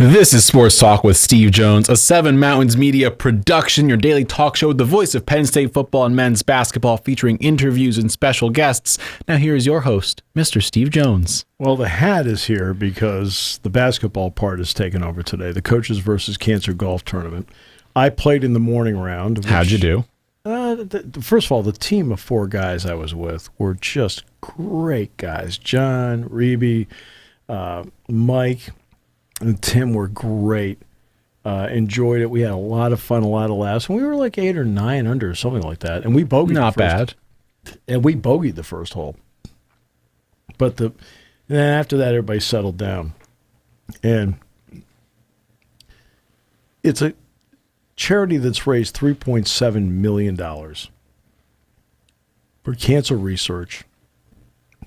This is Sports Talk with Steve Jones, a Seven Mountains Media production, your daily talk show with the voice of Penn State football and men's basketball, featuring interviews and special guests. Now here is your host, Mr. Steve Jones. Well, the hat is here because the basketball part is taken over today, the Coaches versus Cancer Golf Tournament. I played in the morning round. How'd you do? First of all, the team of four guys I was with were just great guys. John, Reby, Mike, and Tim were great. Enjoyed it. We had a lot of fun, a lot of laughs. And we were like 8 or 9 under, or something like that. And we bogeyed. Not bad. And we bogeyed the first hole. But then after that, everybody settled down. And it's a charity that's raised $3.7 million for cancer research.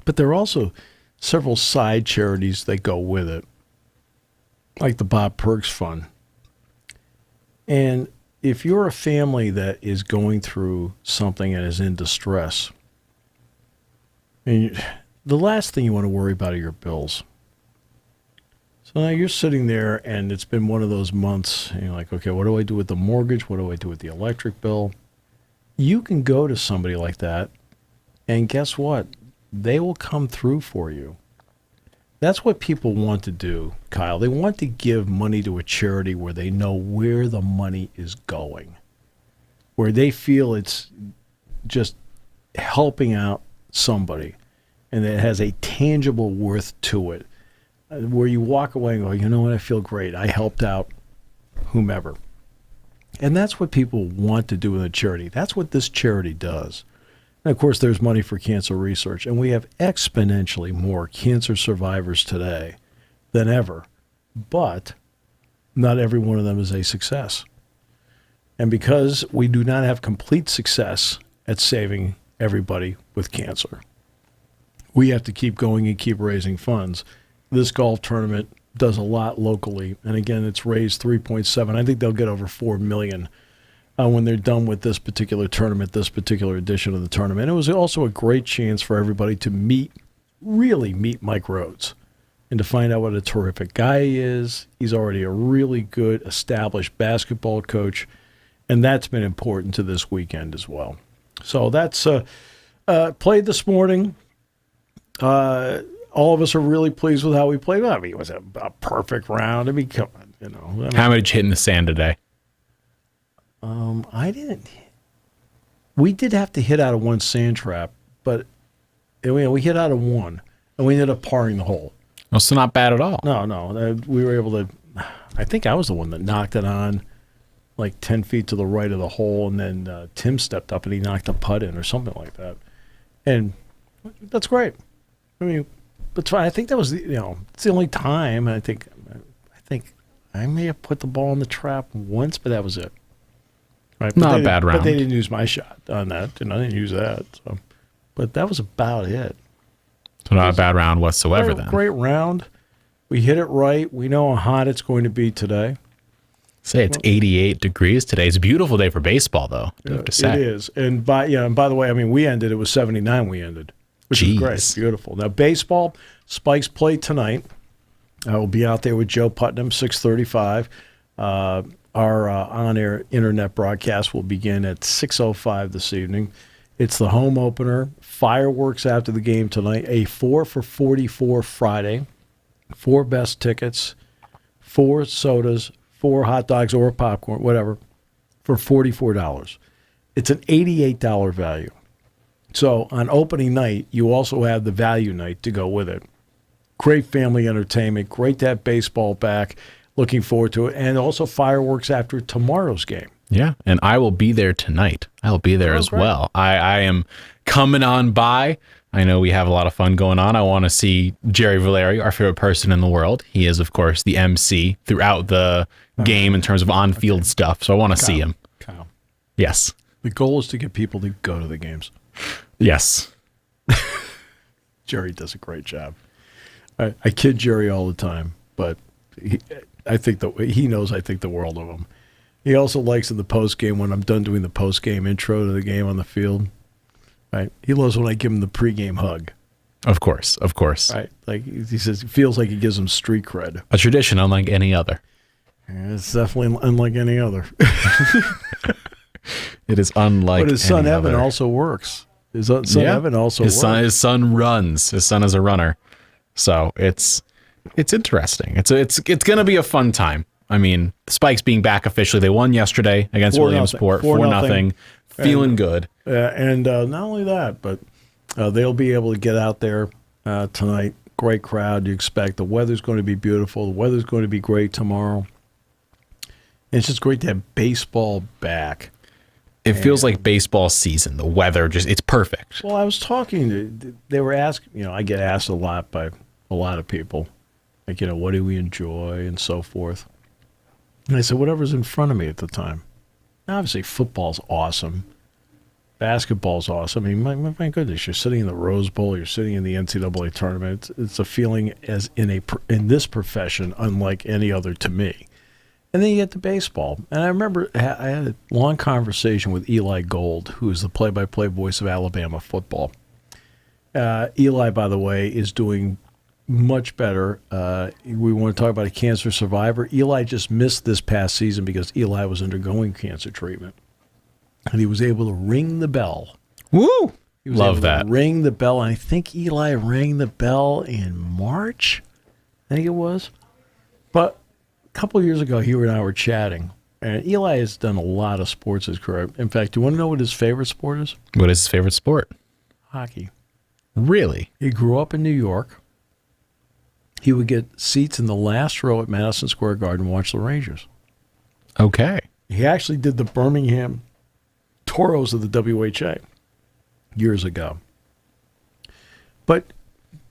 But there are also several side charities that go with it, like the Bob Perks Fund. And if you're a family that is going through something and is in distress, and the last thing you want to worry about are your bills. So now you're sitting there and it's been one of those months, and you're like, okay, what do I do with the mortgage? What do I do with the electric bill? You can go to somebody like that, and guess what? They will come through for you. That's what people want to do, Kyle. They want to give money to a charity where they know where the money is going, where they feel it's just helping out somebody, and it has a tangible worth to it, where you walk away and go, you know what, I feel great. I helped out whomever. And that's what people want to do with a charity. That's what this charity does. And of course, there's money for cancer research, and we have exponentially more cancer survivors today than ever. But not every one of them is a success. And because we do not have complete success at saving everybody with cancer, we have to keep going and keep raising funds. This golf tournament does a lot locally, and again, it's raised 3.7. I think they'll get over $4 million when they're done with this particular tournament, this particular edition of the tournament. It was also a great chance for everybody to really meet Mike Rhodes, and to find out what a terrific guy he is. He's already a really good, established basketball coach, and that's been important to this weekend as well. So that's played this morning. All of us are really pleased with how we played. I mean, it was a perfect round. I mean, come on, you know. How many did you hit in the sand today? I didn't. We did have to hit out of one sand trap, but we hit out of one, and we ended up parring the hole. Oh, so not bad at all. No. We were able to. I think I was the one that knocked it on like 10 feet to the right of the hole, and then Tim stepped up and he knocked a putt in or something like that. And that's great. I mean, but I think that was it's the only time. I think I may have put the ball in the trap once, but that was it. Right, not a bad round. But they didn't use my shot on that, and I didn't use that. So, but that was about it. So not a bad round whatsoever then. Great round. We hit it right. We know how hot it's going to be today. Say it's 88 degrees today. It's a beautiful day for baseball, though, I have to say. It is. And by the way, I mean, it was 79 we ended, which is great. Beautiful. Now, baseball, Spikes play tonight. I will be out there with Joe Putnam, 6:35. Our on-air internet broadcast will begin at 6:05 this evening. It's the home opener. Fireworks after the game tonight. A 4 for $44 Friday. 4 best tickets. 4 sodas. 4 hot dogs or popcorn, whatever, for $44. It's an $88 value. So on opening night, you also have the value night to go with it. Great family entertainment. Great to have baseball back. Looking forward to it. And also fireworks after tomorrow's game. Yeah, and I will be there tonight. I will be there as well. I am coming on by. I know we have a lot of fun going on. I want to see Jerry Valeri, our favorite person in the world. He is, of course, the MC throughout the game in terms of on-field stuff, so I want to see him. Kyle. Yes. The goal is to get people to go to the games. Yes. Jerry does a great job. I kid Jerry all the time, but I think he knows I think the world of him. He also likes in the post-game, when I'm done doing the post-game intro to the game on the field, right? He loves when I give him the pregame hug. Of course. Right. Like he says, it feels like he gives them street cred. A tradition unlike any other. Yeah, it's definitely unlike any other. It is unlike But his son any Evan other. also works. His son Evan also works. His son runs. His son is a runner. So it's interesting. It's going to be a fun time. I mean, the Spikes being back officially. They won yesterday against Williamsport 4-0. Feeling good. And not only that, but they'll be able to get out there tonight. Great crowd. You expect the weather's going to be beautiful. The weather's going to be great tomorrow. And it's just great to have baseball back. It feels like baseball season. The weather it's perfect. Well, I was talking they were asking, I get asked a lot by a lot of people, like, what do we enjoy and so forth. And I said, whatever's in front of me at the time. Now, obviously, football's awesome. Basketball's awesome. I mean, my goodness, you're sitting in the Rose Bowl, you're sitting in the NCAA tournament. It's a feeling as in this profession unlike any other to me. And then you get to baseball. And I remember I had a long conversation with Eli Gold, who is the play-by-play voice of Alabama football. Eli, by the way, is doing much better. We want to talk about a cancer survivor. Eli just missed this past season because Eli was undergoing cancer treatment. And he was able to ring the bell. Woo! He was Love able that. to ring the bell. And I think Eli rang the bell in March, I think it was. But a couple of years ago, he and I were chatting. And Eli has done a lot of sports in his career. In fact, do you want to know what his favorite sport is? What is his favorite sport? Hockey. Really? He grew up in New York. He would get seats in the last row at Madison Square Garden and watch the Rangers. Okay. He actually did the Birmingham Toros of the WHA years ago. But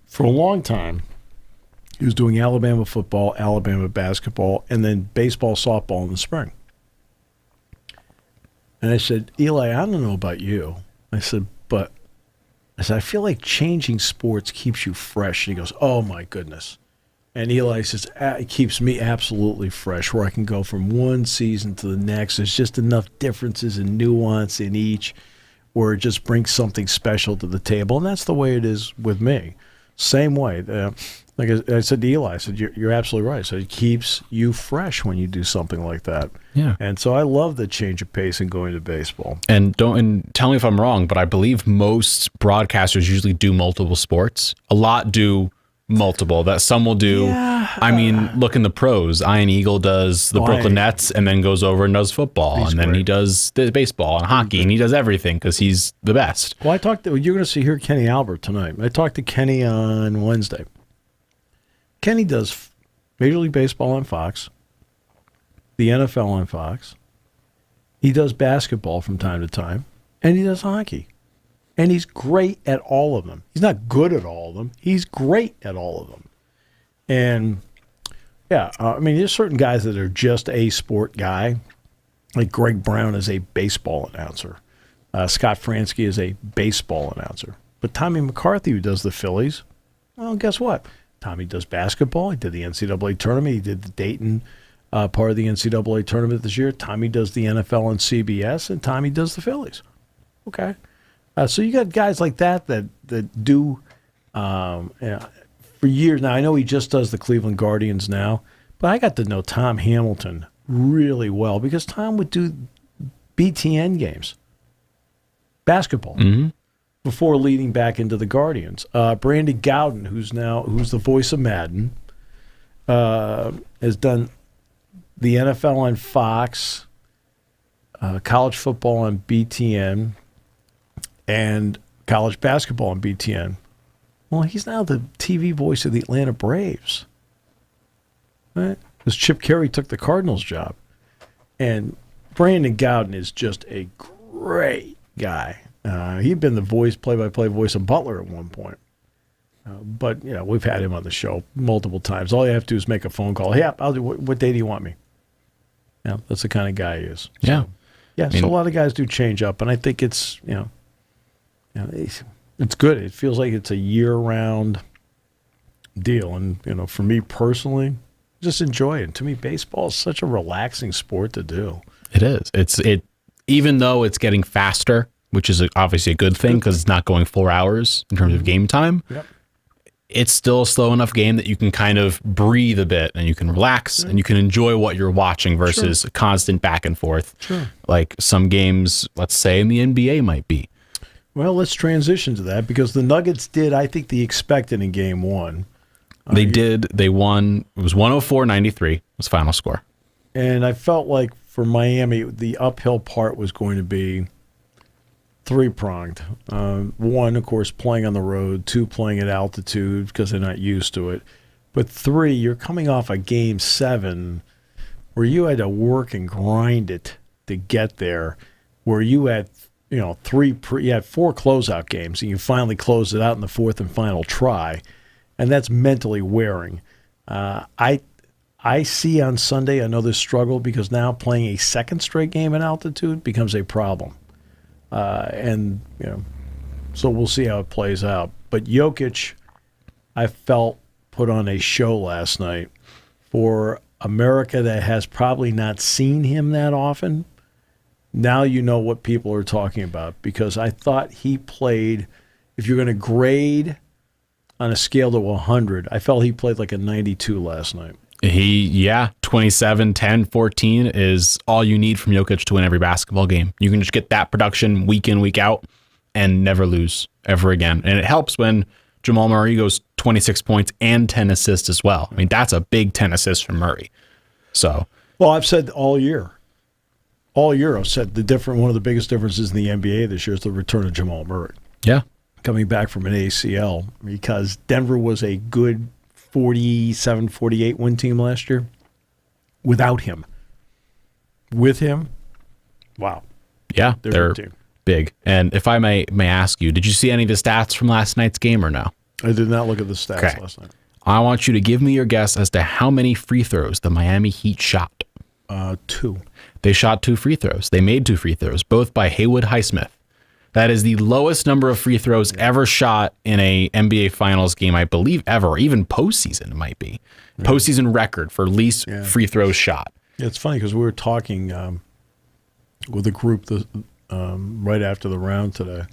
for a long time, he was doing Alabama football, Alabama basketball, and then baseball, softball in the spring. And I said, Eli, I don't know about you. I said, I feel like changing sports keeps you fresh. And he goes, oh, my goodness. And Eli says, it keeps me absolutely fresh, where I can go from one season to the next. There's just enough differences and nuance in each where it just brings something special to the table. And that's the way it is with me. Same way. Like I said to Eli, I said, you're absolutely right. So it keeps you fresh when you do something like that. Yeah. And so I love the change of pace in going to baseball. And tell me if I'm wrong, but I believe most broadcasters usually do multiple sports. A lot do multiple. That some will do. Yeah. I mean, look in the pros. Ian Eagle does the Brooklyn Nets and then goes over and does football. And then he does the baseball and hockey and he does everything because he's the best. Well, you're going to hear Kenny Albert tonight. I talked to Kenny on Wednesday. Kenny does Major League Baseball on Fox, the NFL on Fox. He does basketball from time to time, and he does hockey. And he's great at all of them. He's not good at all of them. He's great at all of them. And, yeah, I mean, there's certain guys that are just a sport guy. Like Greg Brown is a baseball announcer. Scott Fransky is a baseball announcer. But Tommy McCarthy, who does the Phillies, well, guess what? Tommy does basketball. He did the NCAA tournament. He did the Dayton part of the NCAA tournament this year. Tommy does the NFL on CBS, and Tommy does the Phillies. Okay. So you got guys like that do for years. Now, I know he just does the Cleveland Guardians now, but I got to know Tom Hamilton really well because Tom would do BTN games, basketball. Mm-hmm. Before leading back into the Guardians. Brandy Gowden, who's the voice of Madden, has done the NFL on Fox, college football on BTN, and college basketball on BTN. Well, he's now the TV voice of the Atlanta Braves. Right? Because Chip Carey took the Cardinals job. And Brandon Gowden is just a great guy. He'd been the play-by-play voice of Butler at one point. But, we've had him on the show multiple times. All you have to do is make a phone call. Yeah, I'll do. What day do you want me? Yeah, that's the kind of guy he is. Yeah. So a lot of guys do change up, and I think it's, it's good. It feels like it's a year-round deal. And, for me personally, just enjoy it. To me, baseball is such a relaxing sport to do. It is. Even though it's getting faster, which is obviously a good thing because it's not going 4 hours in terms of game time. Yep. it's still a slow enough game that you can kind of breathe a bit and you can relax and you can enjoy what you're watching versus a constant back and forth. Sure. Like some games, let's say in the NBA might be. Well, let's transition to that because the Nuggets did, I think, the expected in game one. They did. They won. It was 104-93 was final score. And I felt like for Miami, the uphill part was going to be three-pronged. One, of course, playing on the road. Two, playing at altitude because they're not used to it. But three, you're coming off a Game 7 where you had to work and grind it to get there, where you had you had 4 closeout games, and you finally closed it out in the fourth and final try, and that's mentally wearing. I see on Sunday another struggle because now playing a second straight game at altitude becomes a problem. So we'll see how it plays out. But Jokic, I felt, put on a show last night for America that has probably not seen him that often. Now you know what people are talking about because I thought he played, if you're going to grade on a scale to 100, I felt he played like a 92 last night. 27, 10, 14 is all you need from Jokic to win every basketball game. You can just get that production week in, week out, and never lose ever again. And it helps when Jamal Murray goes 26 points and 10 assists as well. I mean, that's a big 10 assists from Murray. So, well, I've said all year I've said one of the biggest differences in the NBA this year is the return of Jamal Murray. Yeah. Coming back from an ACL because Denver was a good 47, 48 win team last year without him. With him, wow. Yeah, they're big. And if I may ask you, did you see any of the stats from last night's game or no? I did not look at the stats last night. I want you to give me your guess as to how many free throws the Miami Heat shot. 2. They shot 2 free throws. They made 2 free throws, both by Haywood Highsmith. That is the lowest number of free throws ever shot in a NBA Finals game, I believe, ever, or even postseason it might be. Postseason record for least free throws shot. Yeah, it's funny because we were talking with a group right after the round today,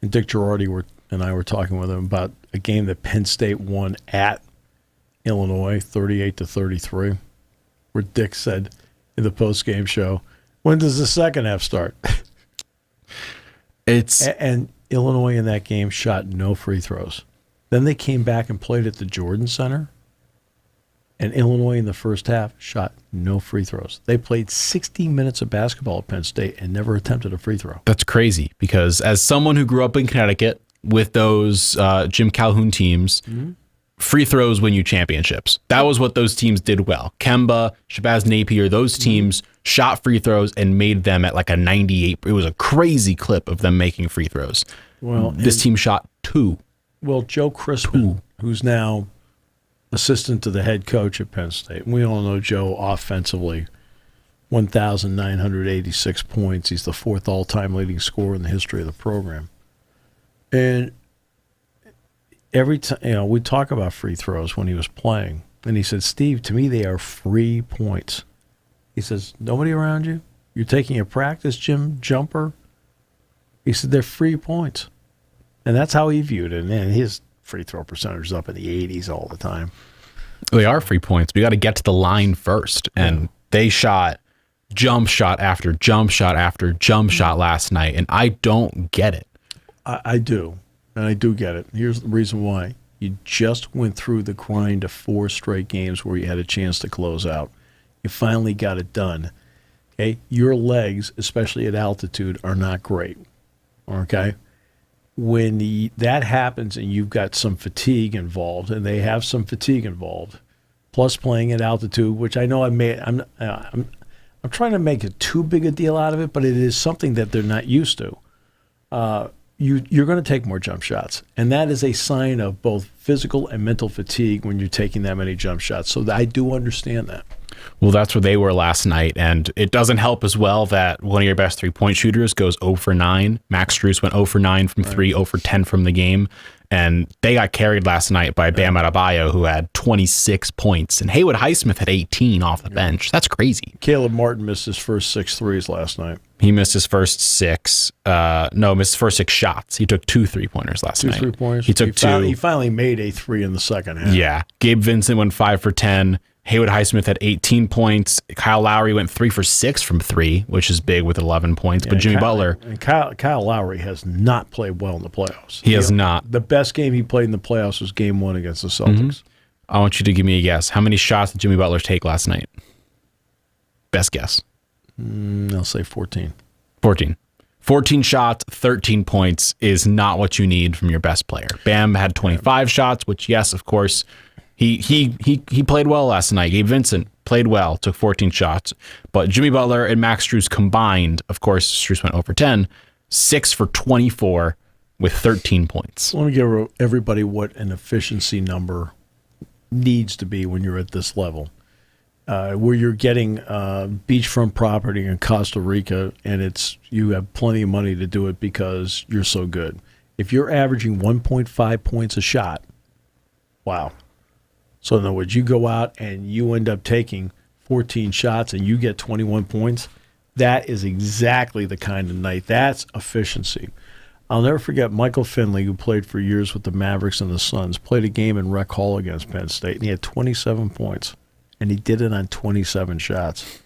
and Dick Girardi and I were talking with him about a game that Penn State won at Illinois, 38-33, where Dick said in the post-game show, "When does the second half start?" And Illinois in that game shot no free throws. Then they came back and played at the Jordan Center, and Illinois in the first half shot no free throws. They played 60 minutes of basketball at Penn State and never attempted a free throw. That's crazy because as someone who grew up in Connecticut with those Jim Calhoun teams, free throws win you championships. That was what those teams did well. Kemba, Shabazz Napier, those teams shot free throws and made them at like a 98. It was a crazy clip of them making free throws. Well, this team shot 2. Well, Joe Crispin, who's now assistant to the head coach at Penn State. We all know Joe offensively, 1,986 points. He's the 4th all-time leading scorer in the history of the program. And every time, we talk about free throws when he was playing, and he said, "Steve, to me they are free points." He says, "Nobody around you? You're taking a practice gym jumper?" He said, "They're free points." And that's how he viewed it. And his free throw percentage is up in the 80s all the time. They are free points. We got to get to the line first. And they shot jump shot after jump shot after jump shot last night. And I don't get it. I do. And I do get it. Here's the reason why. You just went through the grind of 4 straight games where you had a chance to close out. You finally got it done. Okay? Your legs, especially at altitude, are not great. Okay? When that happens and you've got some fatigue involved, and they have some fatigue involved, plus playing at altitude, which I know I'm trying to make it too big a deal out of it, but it is something that they're not used to. You're going to take more jump shots, and that is a sign of both physical and mental fatigue when you're taking that many jump shots. So I do understand that. Well, that's where they were last night, and it doesn't help as well that one of your best 3-point shooters goes 0 for 9. Max Strus went 0 for 9 from 3, 0 for 10 from the game, And they got carried last night by Bam Adebayo, who had 26 points. And Haywood Highsmith had 18 off the bench. That's crazy. Caleb Martin missed his first 6 threes last night. He missed his first 6. Missed his first 6 shots. He took 2 3-pointers last night. 2 3-pointers? He took 2. He finally made a 3 in the second half. Yeah. Gabe Vincent went 5 for 10. Haywood Highsmith had 18 points. Kyle Lowry went 3 for 6 from 3, which is big with 11 points. But Jimmy Butler... And Kyle Lowry has not played well in the playoffs. He has not. The best game he played in the playoffs was game 1 against the Celtics. I want you to give me a guess. How many shots did Jimmy Butler take last night? Best guess. I'll say 14. 14. 14 shots, 13 points is not what you need from your best player. Bam had 25 shots, which, yes, of course... He played well last night. Gabe Vincent played well, took 14 shots. But Jimmy Butler and Max Strus combined, of course, Strus went over 10, 6 for 24 with 13 points. I want to give everybody what an efficiency number needs to be when you're at this level. Where you're getting beachfront property in Costa Rica, and you have plenty of money to do it because you're so good. If you're averaging 1.5 points a shot, wow. So in other words, you go out and you end up taking 14 shots and you get 21 points. That is exactly the kind of night. That's efficiency. I'll never forget Michael Finley, who played for years with the Mavericks and the Suns, played a game in Rec Hall against Penn State, and he had 27 points. And he did it on 27 shots.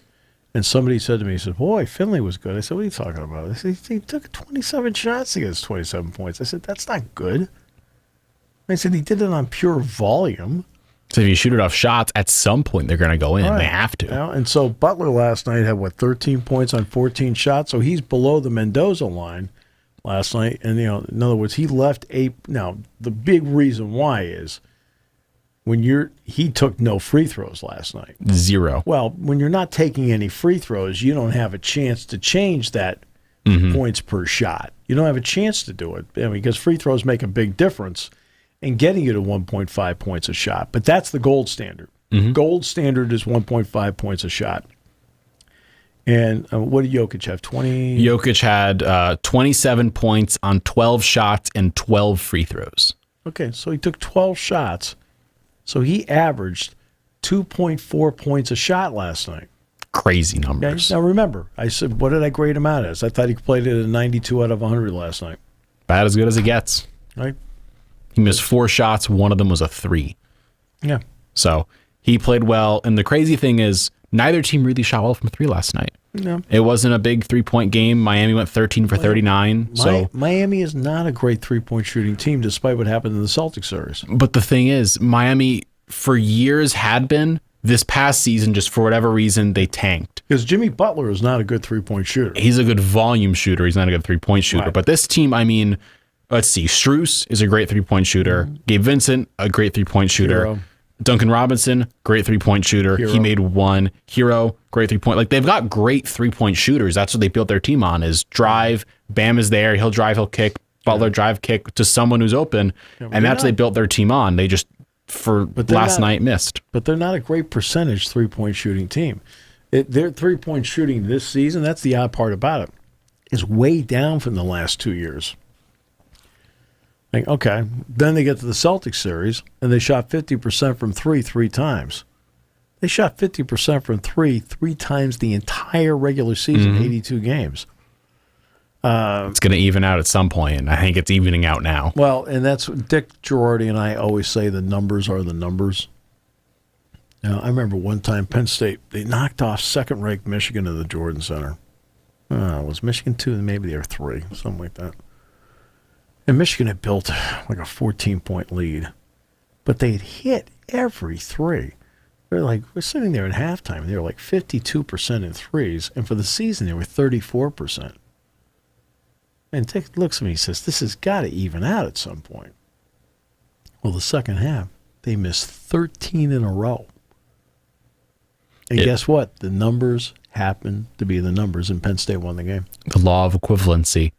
And somebody said to me, he said, boy, Finley was good. I said, what are you talking about? They said, he took 27 shots against 27 points. I said, that's not good. I said, he did it on pure volume. So if you shoot it off shots, at some point they're going to go in. Right. They have to. Yeah, and so Butler last night had, 13 points on 14 shots? So he's below the Mendoza line last night. And, in other words, he left 8. Now, the big reason why is he took no free throws last night. 0. Well, when you're not taking any free throws, you don't have a chance to change that points per shot. You don't have a chance to do it because free throws make a big difference in getting you to 1.5 points a shot. But that's the gold standard. Gold standard is 1.5 points a shot. And what did Jokic have? 20? Jokic had 27 points on 12 shots and 12 free throws. Okay, so he took 12 shots. So he averaged 2.4 points a shot last night. Crazy numbers. Okay? Now remember, I said, what did I grade him out as? I thought he played it at a 92 out of 100 last night. About as good as it gets. Right? He missed 4 shots. One of them was a 3. Yeah. So he played well. And the crazy thing is, neither team really shot well from 3 last night. No. It wasn't a big 3-point game. Miami went 13 for 39. Miami is not a great 3-point shooting team, despite what happened in the Celtics series. But the thing is, Miami for years had been. This past season, just for whatever reason, they tanked. Because Jimmy Butler is not a good 3-point shooter. He's a good volume shooter. He's not a good 3-point shooter. Right. But this team, let's see. Strus is a great 3-point shooter. Gabe Vincent, a great 3-point shooter. Hero. Duncan Robinson, great 3-point shooter. Hero. He made 1. Hero, great 3-point. Like, they've got great 3-point shooters. That's what they built their team on, is drive. Bam is there. He'll drive, he'll kick. Butler drive, kick to someone who's open. And that's what they built their team on. They just, night, missed. But they're not a great percentage 3-point shooting team. Their 3-point shooting this season, that's the odd part about it, is way down from the last 2 years. Like, okay, then they get to the Celtics series, and they shot 50% from 3 times. They shot 50% from 3 times the entire regular season, 82 games. It's going to even out at some point, and I think it's evening out now. Well, and that's what Dick Girardi and I always say, the numbers are the numbers. Now, I remember one time Penn State, they knocked off second-ranked Michigan in the Jordan Center. It was Michigan 2, and maybe they were 3, something like that. And Michigan had built like a 14-point lead, but they had hit every 3. We're sitting there at halftime, and they were like 52% in threes, and for the season they were 34%. And Dick looks at me and says, this has got to even out at some point. Well, the second half, they missed 13 in a row. And guess what? The numbers happened to be the numbers, and Penn State won the game. The law of equivalency.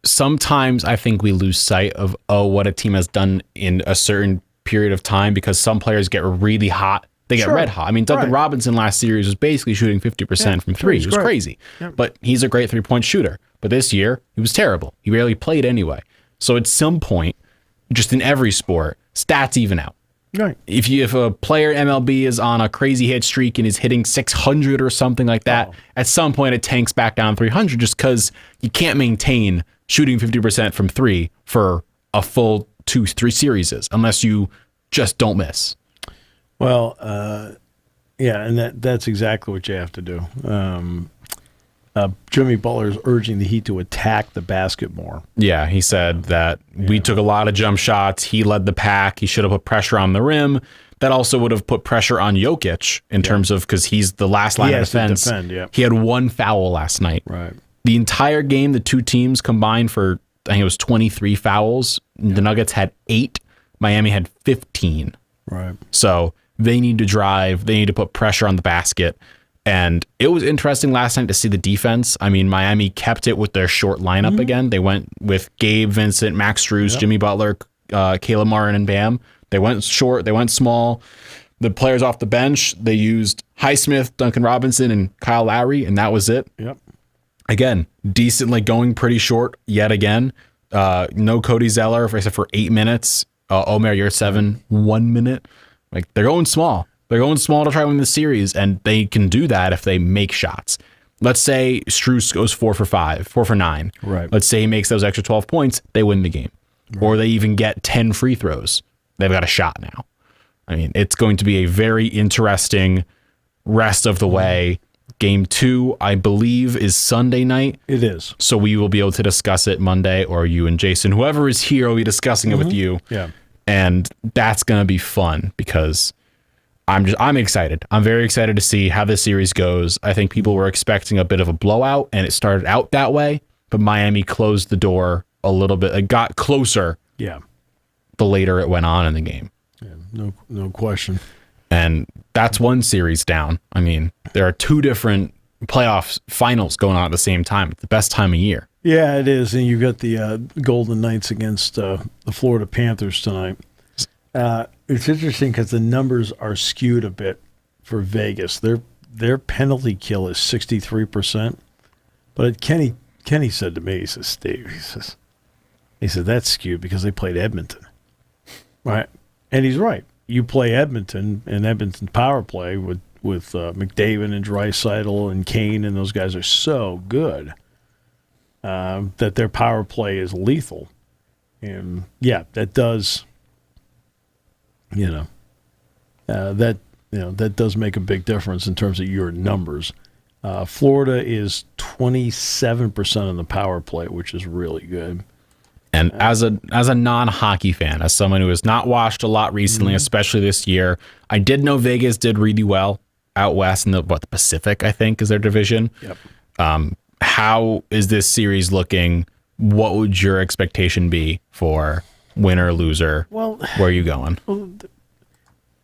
Sometimes I think we lose sight of, what a team has done in a certain period of time, because some players get really hot. They get red hot. Duncan Robinson last series was basically shooting 50% from 3. It was crazy. Yeah. But he's a great 3-point shooter. But this year, he was terrible. He barely played anyway. So at some point, just in every sport, stats even out. Right. If a player MLB is on a crazy hit streak and is hitting 600 or something like that, at some point it tanks back down 300 just because you can't maintain shooting 50% from three for a full 2-3 series unless you just don't miss. Well, yeah, and that's exactly what you have to do. Jimmy Butler is urging the Heat to attack the basket more. Yeah, he said that we took a lot of jump shots. He led the pack. He should have put pressure on the rim. That also would have put pressure on Jokic in terms of, because he's the last line of defense. He had 1 foul last night. Right. The entire game, the two teams combined for, I think it was 23 fouls. The Nuggets had 8. Miami had 15. Right. So they need to drive. They need to put pressure on the basket. And it was interesting last night to see the defense. I mean, Miami kept it with their short lineup again. They went with Gabe Vincent, Max Strus, Jimmy Butler, Caleb Martin, and Bam. They went short. They went small. The players off the bench, they used Highsmith, Duncan Robinson, and Kyle Lowry, and that was it. Yep. Again, decently going pretty short yet again. No Cody Zeller, except for 8 minutes. Omer Yurtseven, 1 minute. Like, they're going small. They're going small to try to win the series, and they can do that if they make shots. Let's say Strus goes 4 for 5, 4 for 9. Right. Let's say he makes those extra 12 points, they win the game. Right. Or they even get 10 free throws. They've got a shot now. I mean, it's going to be a very interesting rest of the way. Game 2, I believe, is Sunday night. It is. So we will be able to discuss it Monday, or you and Jason, whoever is here, will be discussing it with you. Yeah. And that's going to be fun because I'm excited. I'm very excited to see how this series goes. I think people were expecting a bit of a blowout, and it started out that way, but Miami closed the door a little bit. It got closer. Yeah. The later it went on in the game. Yeah, no question. And that's one series down. I mean, there are 2 different playoff finals going on at the same time. It's the best time of year. Yeah, it is. And you got the Golden Knights against the Florida Panthers tonight. It's interesting because the numbers are skewed a bit for Vegas. Their penalty kill is 63%. But Kenny said to me, he says, Steve, he said that's skewed because they played Edmonton. Right. And he's right. You play Edmonton and Edmonton power play with McDavid and Draisaitl and Kane, and those guys are so good that their power play is lethal. And yeah, that does, that does make a big difference in terms of your numbers. Florida is 27% on the power play, which is really good. And as a non-hockey fan, as someone who has not watched a lot recently, especially this year, I did know Vegas did really well out west in the Pacific, I think, is their division. Yep. How is this series looking? What would your expectation be for winner or loser? Well, where are you going?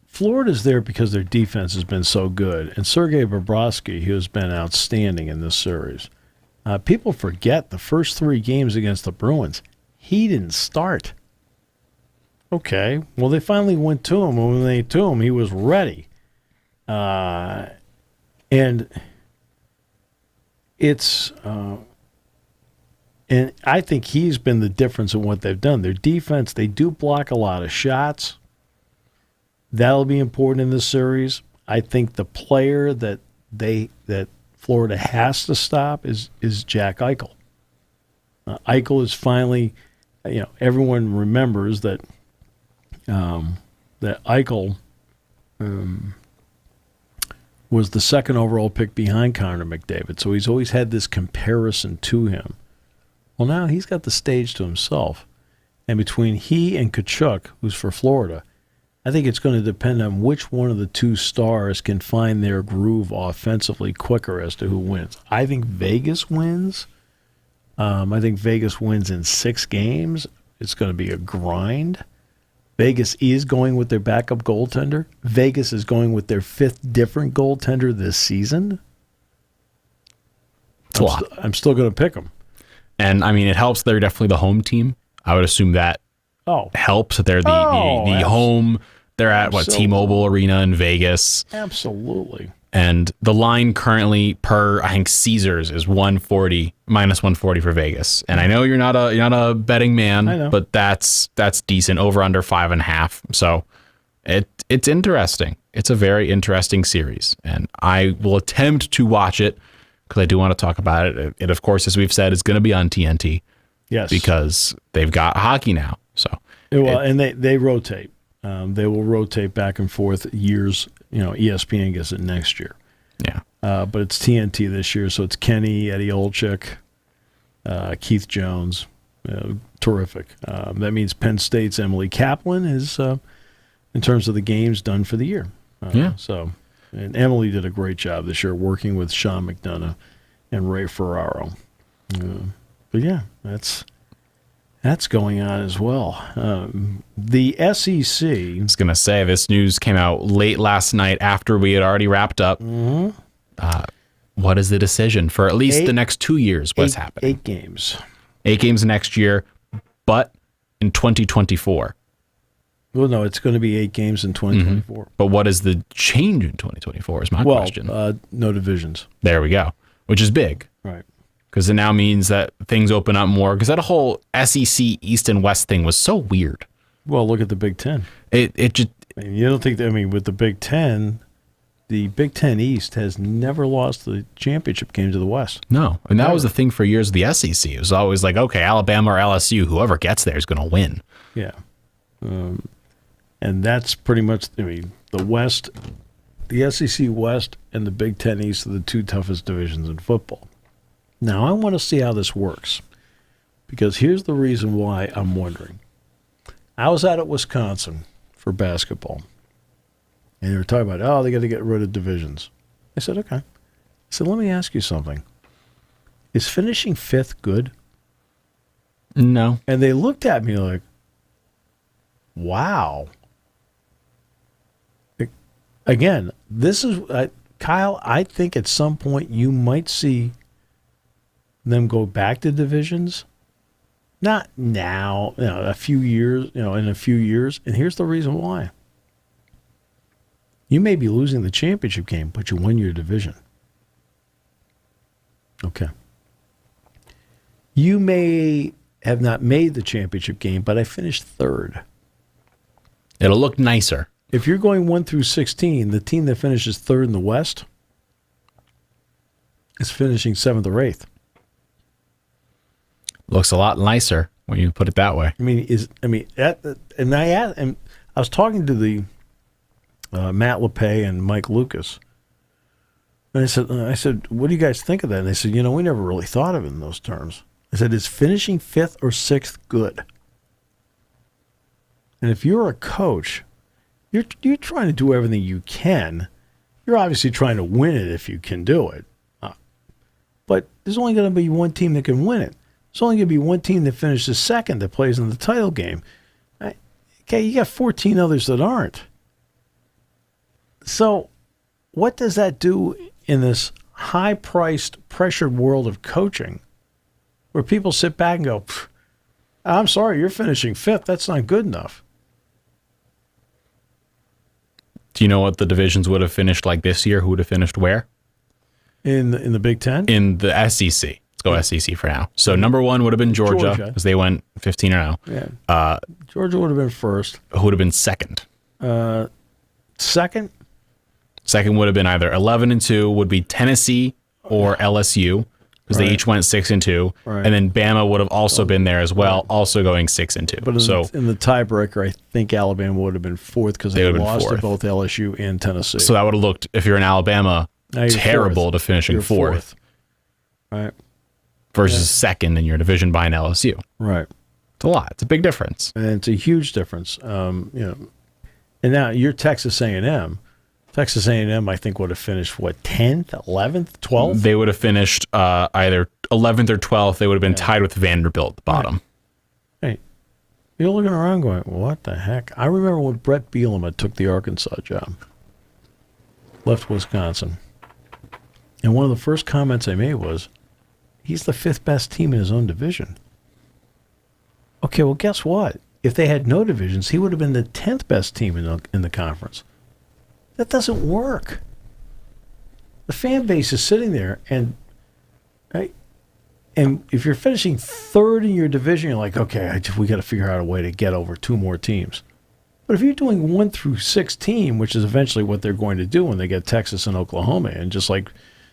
Florida's there because their defense has been so good. And Sergei Bobrovsky, who has been outstanding in this series. People forget the first 3 games against the Bruins, he didn't start. Okay, well, they finally went to him. And when they went to him, he was ready. And it's and I think he's been the difference in what they've done. Their defense, they do block a lot of shots. That'll be important in this series. I think the player that Florida has to stop is Jack Eichel. Eichel is finally, everyone remembers that that Eichel was the second overall pick behind Connor McDavid, so he's always had this comparison to him. Well, now he's got the stage to himself, and between he and Tkachuk, who's for Florida, I think it's going to depend on which one of the 2 stars can find their groove offensively quicker as to who wins. I think Vegas wins. I think Vegas wins in 6 games. It's going to be a grind. Vegas is going with their backup goaltender. Vegas is going with their 5th different goaltender this season. I'm still going to pick them. And, I mean, it helps they're definitely the home team. I would assume that helps that they're the home. They're at, T-Mobile Arena in Vegas. Absolutely. And the line currently per, I think, Caesars is 140, minus 140 for Vegas. And I know you're not a betting man, but that's decent. Over under 5.5. So it's interesting. It's a very interesting series, and I will attempt to watch it because I do want to talk about it. It, of course, as we've said, is going to be on TNT. Yes, because they've got hockey now. So and they rotate. They will rotate back and forth years. ESPN gets it next year. Yeah. But it's TNT this year, so it's Kenny, Eddie Olczyk, Keith Jones. Terrific. That means Penn State's Emily Kaplan is, in terms of the games, done for the year. So, and Emily did a great job this year working with Sean McDonough and Ray Ferraro. But yeah, that's going on as well. The SEC. I was going to say, this news came out late last night after we had already wrapped up. Mm-hmm. What is the decision for at least the next 2 years? What's happening? 8 games. 8 games next year, but in 2024. Well, no, it's going to be 8 games in 2024. Mm-hmm. But what is the change in 2024 is my question. No divisions. There we go, which is big. Right. Because it now means that things open up more. Because that whole SEC East and West thing was so weird. Well, look at the Big Ten. It just. You don't think that, with the Big Ten East has never lost the championship game to the West. No. And that was the thing for years of the SEC. It was always like, okay, Alabama or LSU, whoever gets there is going to win. Yeah. And that's pretty much, the West, the SEC West and the Big Ten East are the 2 toughest divisions in football. Now, I want to see how this works, because here's the reason why I'm wondering. I was out at Wisconsin for basketball, and they were talking about, they got to get rid of divisions. I said, okay. I said, let me ask you something. Is finishing 5th good? No. And they looked at me like, wow. Again, this is, Kyle, I think at some point you might see them go back to divisions. Not now, a few years, in a few years. And here's the reason why. You may be losing the championship game, but you win your division. Okay. You may have not made the championship game, but I finished 3rd. It'll look nicer. If you're going 1 through 16, the team that finishes 3rd in the West is finishing 7th or 8th. Looks a lot nicer when you put it that way. I was talking to the Matt LePay and Mike Lucas, and I said, what do you guys think of that? And they said, we never really thought of it in those terms. I said, is finishing 5th or 6th good? And if you're a coach, you're trying to do everything you can. You're obviously trying to win it if you can do it. But there's only going to be one team that can win it. There's only going to be one team that finishes 2nd that plays in the title game. Okay, you got 14 others that aren't. So what does that do in this high-priced, pressured world of coaching where people sit back and go, I'm sorry, you're finishing 5th. That's not good enough. Do you know what the divisions would have finished like this year? Who would have finished where? In the Big Ten? In the SEC. Let's go SEC for now. So number 1 would have been Georgia because they went 15-0. Yeah. Georgia would have been 1st. Who would have been 2nd? 2nd? 2nd would have been either 11-2 would be Tennessee or LSU because they each went 6-2, and then Bama would have also been there as well, also going 6-2. But in the tiebreaker, I think Alabama would have been 4th because they lost to both LSU and Tennessee. So that would have looked, if you're in Alabama, terrible to finishing 4th. Right. Versus 2nd in your division behind LSU. Right. It's a lot. It's a big difference. And it's a huge difference. And now you're Texas A&M. Texas A&M, I think, would have finished, 10th, 11th, 12th? They would have finished either 11th or 12th. They would have been tied with Vanderbilt at the bottom. Right. Hey, you're looking around going, what the heck? I remember when Brett Bielema took the Arkansas job. Left Wisconsin. And one of the first comments I made was, he's the 5th best team in his own division. Okay, well, guess what? If they had no divisions, he would have been the 10th best team in the conference. That doesn't work. The fan base is sitting there, and right, and if you're finishing third in your division, you're like, okay, we got to figure out a way to get over two more teams. But if you're doing 1 through 16, which is eventually what they're going to do when they get Texas and Oklahoma in, just like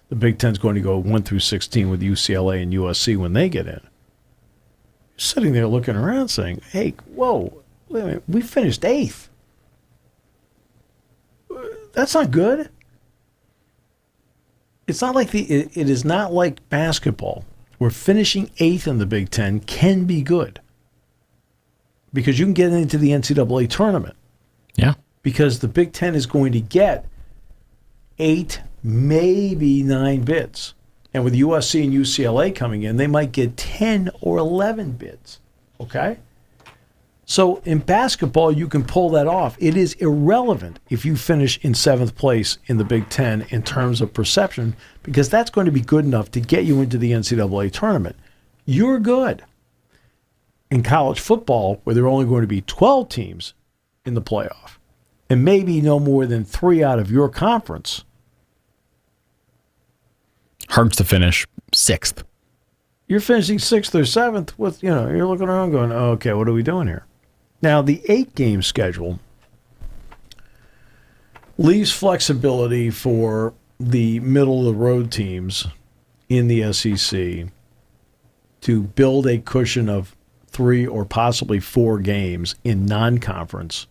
the Big Ten's going to go 1 through 16 with UCLA and USC when they get in, you're sitting there looking around saying, hey, whoa, wait a minute, we finished 8th. That's not good. It's not like it is not like basketball, where finishing 8th in the Big Ten can be good because you can get into the NCAA tournament. Yeah. Because the Big Ten is going to get 8, maybe 9 bids. And with USC and UCLA coming in, they might get 10 or 11 bids. Okay? So in basketball, you can pull that off. It is irrelevant if you finish in 7th place in the Big Ten in terms of perception, because that's going to be good enough to get you into the NCAA tournament. You're good. In college football, where there are only going to be 12 teams in the playoff, and maybe no more than 3 out of your conference. Hurts to finish 6th. You're finishing 6th or 7th with, you're looking around going, oh, okay, what are we doing here? Now, the 8-game schedule leaves flexibility for the middle-of-the-road teams in the SEC to build a cushion of 3 or possibly 4 games in non-conference,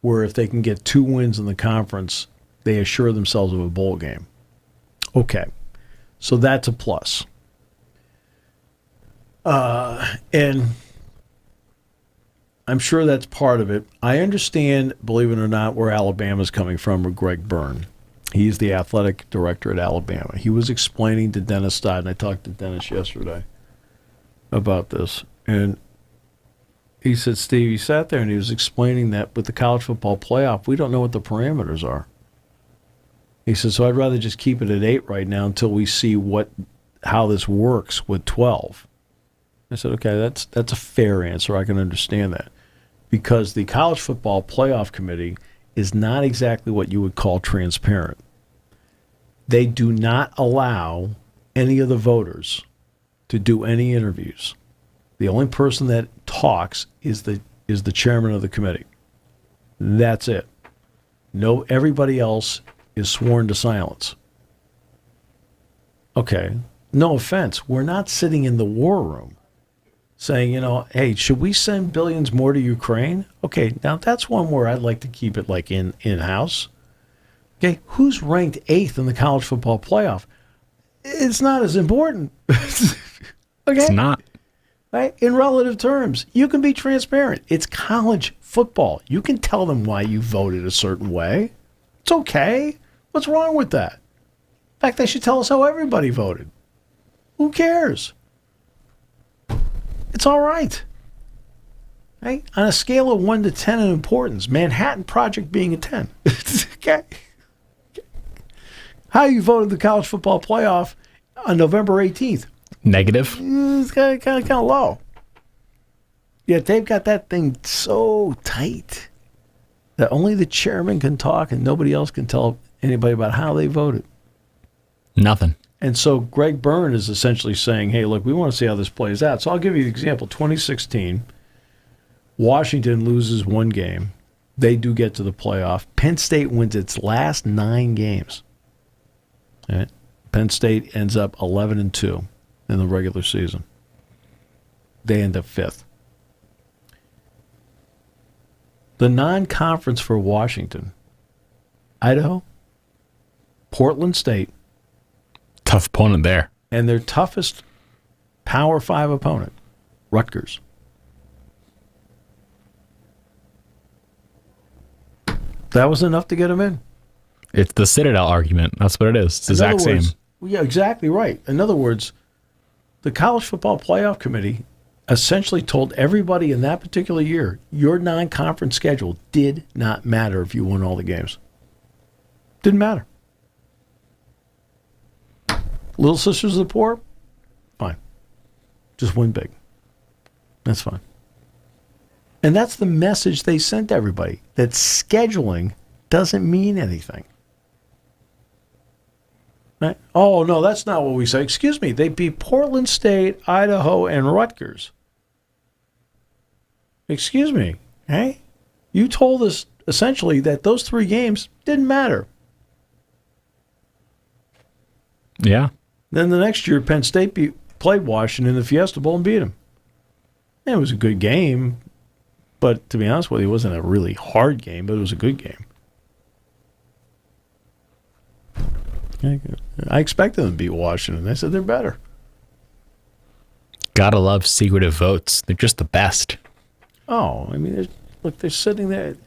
where if they can get 2 wins in the conference, they assure themselves of a bowl game. Okay, so that's a plus. And I'm sure that's part of it. I understand, believe it or not, where Alabama's coming from with Greg Byrne. He's the athletic director at Alabama. He was explaining to Dennis Dodd, and I talked to Dennis yesterday about this. And he said, Steve, he sat there and he was explaining that with the college football playoff, we don't know what the parameters are. He said, so I'd rather just keep it at 8 right now until we see how this works with 12. I said, okay, that's a fair answer. I can understand that. Because the college football playoff committee is not exactly what you would call transparent. They do not allow any of the voters to do any interviews. The only person that talks is the chairman of the committee. That's it. No, everybody else is sworn to silence. Okay, no offense. We're not sitting in the war room saying, hey, should we send billions more to Ukraine? Okay, now that's one where I'd like to keep it like in-house. Okay, who's ranked 8th in the college football playoff? It's not as important. Okay? It's not. Right? In relative terms, you can be transparent. It's college football. You can tell them why you voted a certain way. It's okay. What's wrong with that? In fact, they should tell us how everybody voted. Who cares? It's all right. Right? On a scale of 1 to 10 in importance, Manhattan Project being a 10. Okay? How you voted the college football playoff on November 18th? Negative. It's kind of low. Yet they've got that thing so tight that only the chairman can talk and nobody else can tell anybody about how they voted. Nothing. And so Greg Byrne is essentially saying, hey, look, we want to see how this plays out. So I'll give you an example. 2016, Washington loses 1 game. They do get to the playoff. Penn State wins its last 9 games. All right? Penn State ends up 11-2 in the regular season. They end up 5th. The non-conference for Washington, Idaho, Portland State, Tough opponent there. and their toughest Power 5 opponent, Rutgers. That was enough to get them in. It's the Citadel argument. That's what it is. It's the exact same. Yeah, exactly right. In other words, the College Football Playoff Committee essentially told everybody in that particular year, your non-conference schedule did not matter if you won all the games. Didn't matter. Little Sisters of the Poor, fine. Just win big. That's fine. And that's the message they sent to everybody, that scheduling doesn't mean anything. Right? Oh, no, that's not what we say. Excuse me. They beat Portland State, Idaho, and Rutgers. Excuse me. Hey? You told us essentially that those 3 games didn't matter. Yeah. Then the next year, Penn State played Washington in the Fiesta Bowl and beat them. It was a good game, but to be honest with you, it wasn't a really hard game, but it was a good game. I expected them to beat Washington. I said they're better. Gotta love secretive votes. They're just the best. Oh, I mean, look, they're sitting there.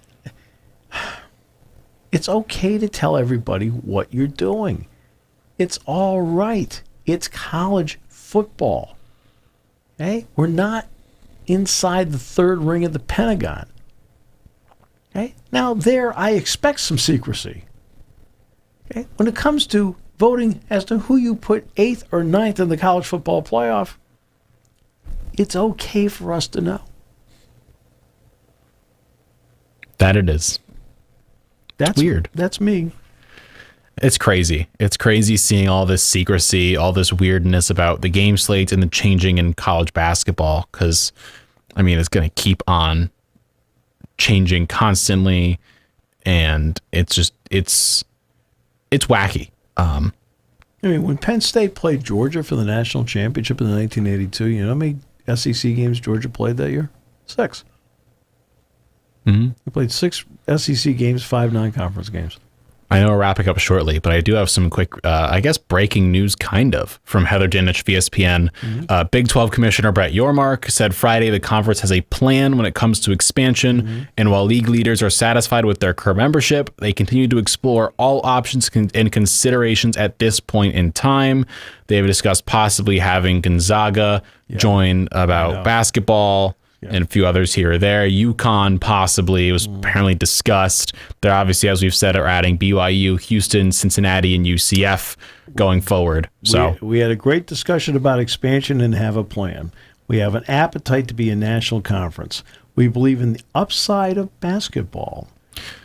It's okay to tell everybody what you're doing. It's all right. It's college football. Okay? We're not inside the third ring of the Pentagon. Okay? Now, there, I expect some secrecy. Okay? When it comes to voting as to who you put 8th or 9th in the college football playoff, it's okay for us to know. That it is. That's weird. That's me. It's crazy. It's crazy seeing all this secrecy, all this weirdness about the game slates and the changing in college basketball. Because, I mean, it's going to keep on changing constantly, and it's just it's wacky. I mean, when Penn State played Georgia for the national championship in 1982, you know how many SEC games Georgia played that year? 6. Mm-hmm. They played 6 SEC games, 5 non-conference games. I know we're wrapping up shortly, but I do have some quick, I guess, breaking news, kind of, from Heather Dinich of ESPN. Mm-hmm. Big 12 Commissioner Brett Yormark said Friday the conference has a plan when it comes to expansion, and while league leaders are satisfied with their current membership, they continue to explore all options and considerations at this point in time. They have discussed possibly having Gonzaga join about basketball, and a few others here or there. UConn possibly was apparently discussed. They're obviously, as we've said, are adding BYU, Houston, Cincinnati, and UCF going forward. So we had a great discussion about expansion and have a plan. We have an appetite to be a national conference. We believe in the upside of basketball.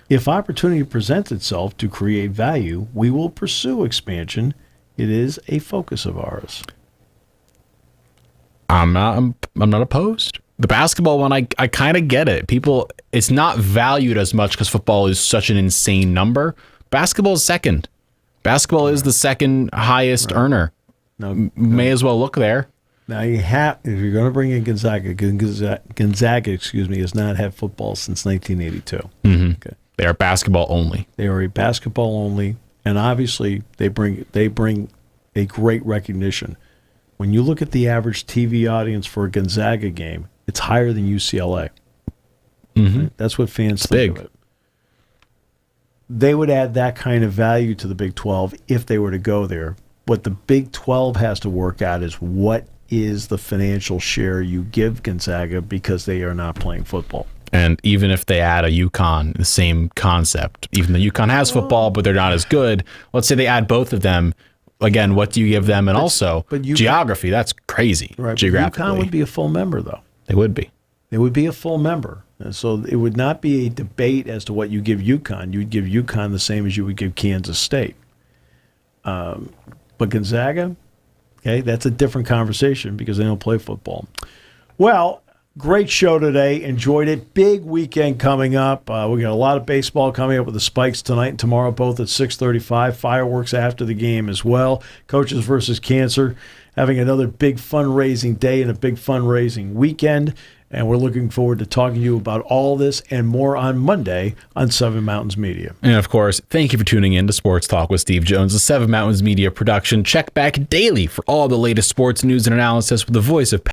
If opportunity presents itself to create value, we will pursue expansion. It is a focus of ours. I'm not opposed. The basketball one, I kind of get it. People, it's not valued as much because football is such an insane number. Basketball is second. Basketball is the second highest earner. May as well look there. Now you have, if you're going to bring in Gonzaga, has not had football since 1982. Mm-hmm. Okay. They are basketball only. They are a basketball only, and obviously they bring a great recognition. When you look at the average TV audience for a Gonzaga game, it's higher than UCLA. Mm-hmm. Right? That's what fans think of it. They would add that kind of value to the Big 12 if they were to go there. What the Big 12 has to work out is what is the financial share you give Gonzaga because they are not playing football. And even if they add a UConn, the same concept. Even though UConn has football, but they're not as good. Let's say they add both of them. Again, what do you give them? And also, geography, that's crazy. Right, geographically. UConn would be a full member, though. They would be. They would be a full member. And so it would not be a debate as to what you give UConn. You would give UConn the same as you would give Kansas State. But Gonzaga, okay, that's a different conversation because they don't play football. Well, great show today. Enjoyed it. Big weekend coming up. We got a lot of baseball coming up with the Spikes tonight and tomorrow, both at 6:35. Fireworks after the game as well. Coaches versus Cancer. Having another big fundraising day and a big fundraising weekend. And we're looking forward to talking to you about all this and more on Monday on Seven Mountains Media. And of course, thank you for tuning in to Sports Talk with Steve Jones, a Seven Mountains Media production. Check back daily for all the latest sports news and analysis with the voice of